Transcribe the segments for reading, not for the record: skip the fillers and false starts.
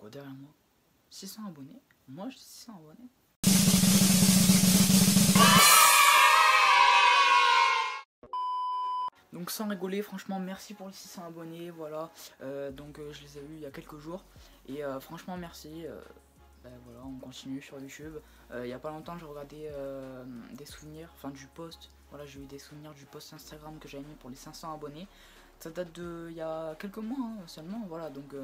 quoi derrière moi? 600 abonnés? Moi j'ai 600 abonnés. Donc sans rigoler, franchement merci pour les 600 abonnés, voilà. Je les ai eu il y a quelques jours. Et franchement merci. Voilà, on continue sur YouTube. Il y a pas longtemps j'ai regardé des souvenirs, enfin du post. Voilà, j'ai eu des souvenirs du post Instagram que j'avais mis pour les 500 abonnés. Ça date de il y a quelques mois hein, seulement, voilà. Donc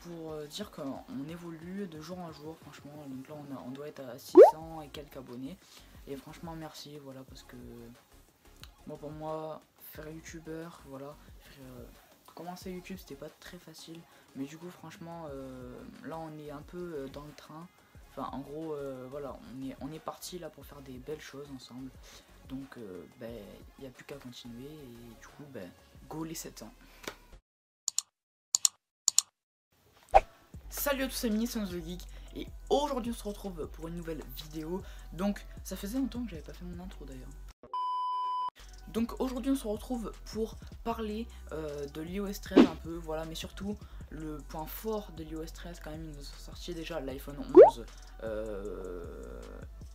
pour dire qu'on évolue de jour en jour, franchement. Donc là on doit être à 600 et quelques abonnés. Et franchement merci, voilà, parce que moi pour moi faire youtubeur, voilà, commencer YouTube c'était pas très facile, mais du coup franchement là on est un peu dans le train. Enfin en gros voilà, on est parti là pour faire des belles choses ensemble. Donc il n'y a plus qu'à continuer et du coup go les 7 ans. Salut à tous amis, c'est The Geek et aujourd'hui on se retrouve pour une nouvelle vidéo. Donc ça faisait longtemps que j'avais pas fait mon intro d'ailleurs. Donc aujourd'hui on se retrouve pour parler de l'iOS 13 un peu, voilà, mais surtout le point fort de l'iOS 13 quand même, ils nous ont sorti déjà l'iPhone 11,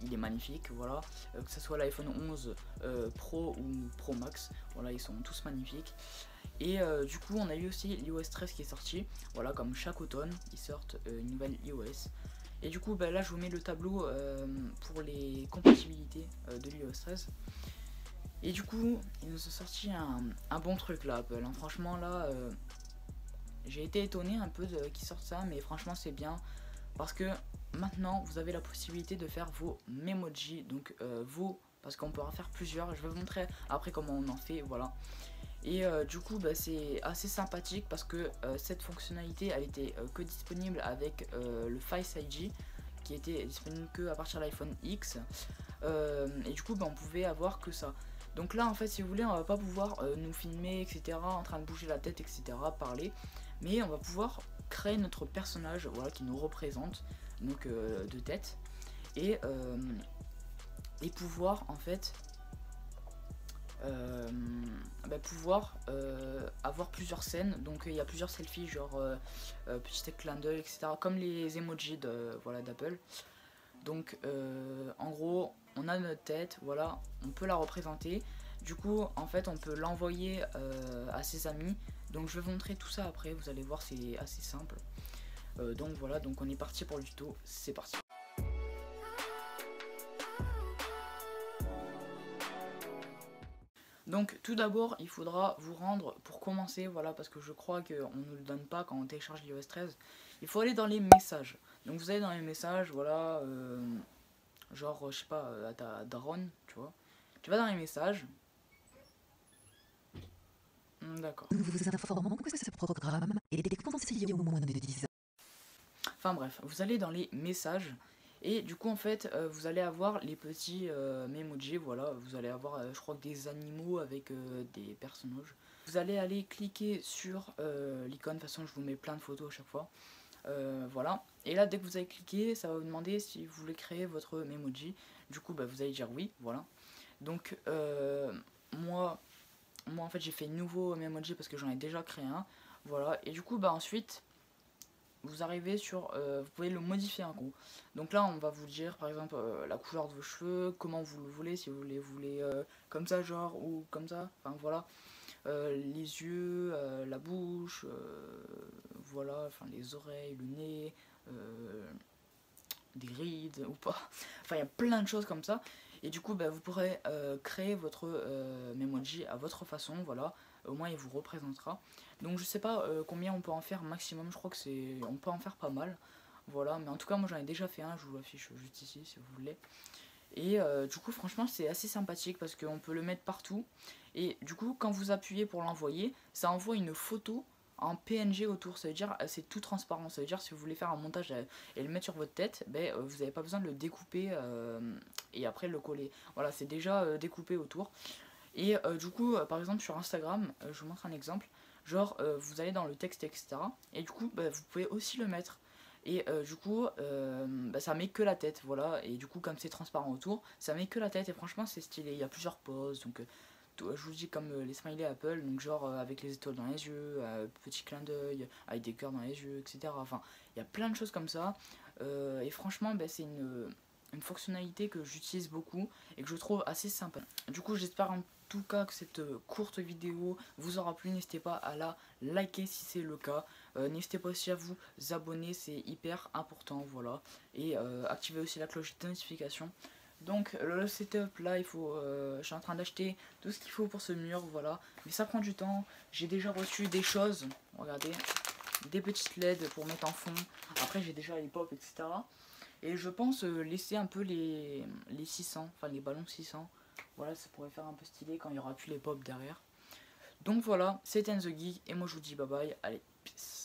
il est magnifique, voilà, que ce soit l'iPhone 11 Pro ou Pro Max, voilà, ils sont tous magnifiques. Et du coup on a eu aussi l'iOS 13 qui est sorti, voilà, comme chaque automne ils sortent une nouvelle iOS. Et du coup là je vous mets le tableau pour les compatibilités de l'iOS 13. Et du coup, ils nous ont sorti un bon truc là, Apple. Hein. Franchement, là, j'ai été étonné un peu qu'ils sortent ça, mais franchement, c'est bien. Parce que maintenant, vous avez la possibilité de faire vos Memoji. Donc, parce qu'on pourra faire plusieurs. Je vais vous montrer après comment on en fait, voilà. Et du coup, c'est assez sympathique parce que cette fonctionnalité, elle était que disponible avec le Face ID, qui était disponible que à partir de l'iPhone X. Et du coup, on pouvait avoir que ça. Donc là en fait si vous voulez on va pas pouvoir nous filmer etc, en train de bouger la tête etc, parler, mais on va pouvoir créer notre personnage, voilà, qui nous représente, donc de tête, et pouvoir en fait pouvoir avoir plusieurs scènes. Donc il y a plusieurs selfies genre petit clin d'œil etc, comme les emojis de, voilà, d'Apple. Donc en gros on a notre tête, voilà, on peut la représenter. Du coup en fait on peut l'envoyer à ses amis. Donc je vais vous montrer tout ça après, vous allez voir, c'est assez simple. Donc voilà, donc on est parti pour le tuto, c'est parti. Donc tout d'abord il faudra vous rendre, pour commencer, voilà, parce que je crois qu'on ne nous le donne pas quand on télécharge l'iOS 13. Il faut aller dans les messages. Donc vous allez dans les messages, voilà, genre je sais pas, à ta daronne, tu vois. Tu vas dans les messages. D'accord. Nous vous informons que ce programme est déconseillé aux moins de 10 ans. Enfin bref, vous allez dans les messages. Et du coup en fait vous allez avoir les petits Memoji, voilà, vous allez avoir je crois que des animaux avec des personnages. Vous allez aller cliquer sur l'icône, de toute façon je vous mets plein de photos à chaque fois. Voilà, et là dès que vous avez cliqué, ça va vous demander si vous voulez créer votre Memoji. Du coup vous allez dire oui, voilà. Donc moi en fait j'ai fait nouveau Memoji parce que j'en ai déjà créé un. Voilà, et du coup ensuite vous arrivez sur, vous pouvez le modifier un coup. Donc là on va vous dire par exemple la couleur de vos cheveux, comment vous le voulez, si vous les voulez comme ça genre ou comme ça, enfin voilà. Les yeux, la bouche, voilà, enfin les oreilles, le nez, des rides ou pas. Enfin il y a plein de choses comme ça. Et du coup vous pourrez créer votre Memoji à votre façon, voilà. Au moins il vous représentera. Donc je sais pas combien on peut en faire maximum, je crois que c'est, on peut en faire pas mal. Voilà, mais en tout cas moi j'en ai déjà fait un, je vous l'affiche juste ici si vous voulez. Et du coup franchement c'est assez sympathique parce qu'on peut le mettre partout. Et du coup quand vous appuyez pour l'envoyer, ça envoie une photo en PNG autour, ça veut dire c'est tout transparent, ça veut dire si vous voulez faire un montage et le mettre sur votre tête, vous n'avez pas besoin de le découper et après le coller. Voilà, c'est déjà découpé autour. Et du coup par exemple sur Instagram, je vous montre un exemple, genre vous allez dans le texte etc, et du coup vous pouvez aussi le mettre. Et du coup ça met que la tête, voilà, et du coup comme c'est transparent autour, ça met que la tête et franchement c'est stylé, il y a plusieurs poses, donc je vous dis comme les smileys Apple, donc genre avec les étoiles dans les yeux, petit clin d'œil, avec des cœurs dans les yeux, etc. Enfin, il y a plein de choses comme ça. Et franchement, bah, c'est une fonctionnalité que j'utilise beaucoup et que je trouve assez sympa. Du coup, j'espère en tout cas que cette courte vidéo vous aura plu. N'hésitez pas à la liker si c'est le cas. N'hésitez pas aussi à vous abonner, c'est hyper important, voilà. Et activez aussi la cloche de notification. Donc le setup là, je suis en train d'acheter tout ce qu'il faut pour ce mur, voilà. Mais ça prend du temps. J'ai déjà reçu des choses, regardez, des petites LED pour mettre en fond. Après j'ai déjà les pop, etc. Et je pense laisser un peu les 600, enfin les ballons 600. Voilà, ça pourrait faire un peu stylé quand il n'y aura plus les pop derrière. Donc voilà, c'était Enzo Geek et moi je vous dis bye bye, allez, peace.